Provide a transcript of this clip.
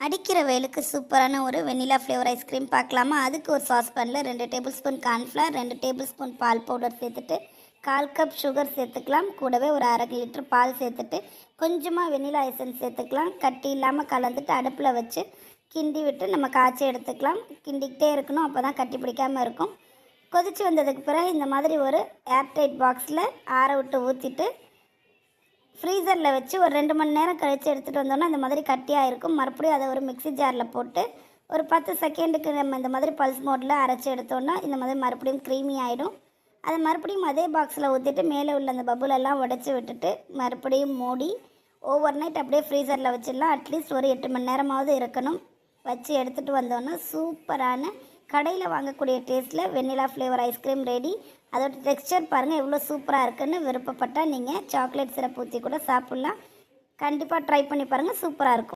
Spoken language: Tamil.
அடிக்கிற வெயிலுக்கு சூப்பரான ஒரு வெண்ணிலா ஃப்ளேவர் ஐஸ்கிரீம் பார்க்கலாமா? அதுக்கு ஒரு சாஸ்பேனில் 2 tablespoon cornflour, 2 tablespoon பால் பவுடர் சேர்த்துட்டு, 1/4 கப் சுகர் சேர்த்துக்கலாம். கூடவே ஒரு 1/2 லிட்டர் பால் சேர்த்துட்டு, கொஞ்சமாக வெண்ணிலா எசன்ஸ் சேர்த்துக்கலாம். கட்டி இல்லாமல் கலந்துட்டு அடுப்பில் வச்சு கிண்டி விட்டு நம்ம காய்ச்சி எடுத்துக்கலாம். கிண்டிக்கிட்டே இருக்கணும், அப்போ தான் கட்டி பிடிக்காமல் இருக்கும். கொதித்து வந்ததுக்கு பிறகு இந்த மாதிரி ஒரு ஏர்டைட் பாக்ஸில் ஆற விட்டு ஊற்றிட்டு ஃப்ரீசரில் வச்சு ஒரு 2 மணி நேரம் கழித்து எடுத்துகிட்டு வந்தோன்னா இந்த மாதிரி கட்டியாக இருக்கும். மறுபடியும் அதை ஒரு மிக்ஸி ஜாரில் போட்டு ஒரு 10 செகண்டுக்கு நம்ம இந்த மாதிரி பல்ஸ் மோடில் அரைச்சி எடுத்தோன்னா இந்த மாதிரி மறுபடியும் க்ரீமி ஆகிடும். அதை மறுபடியும் அதே பாக்ஸில் ஊற்றிட்டு மேலே உள்ள அந்த பபுளெல்லாம் உடச்சி விட்டுட்டு மறுபடியும் மூடி ஓவர் நைட் அப்படியே ஃப்ரீசரில் வச்சிடலாம். அட்லீஸ்ட் ஒரு 8 மணி நேரமாவது இருக்கணும். வச்சு எடுத்துகிட்டு வந்தோன்னா சூப்பரான கடையில் வாங்கக்கூடிய டேஸ்ட்டில் வெண்ணிலா ஃப்ளேவர் ஐஸ்கிரீம் ரெடி. அதோட டெக்ஸ்சர் பாருங்கள் எவ்வளோ சூப்பராக இருக்குன்னு. விருப்பப்பட்டால் நீங்கள் சாக்லேட் சிரப் ஊற்றி கூட சாப்பிட்லாம். கண்டிப்பாக ட்ரை பண்ணி பாருங்கள், சூப்பராக இருக்கும்.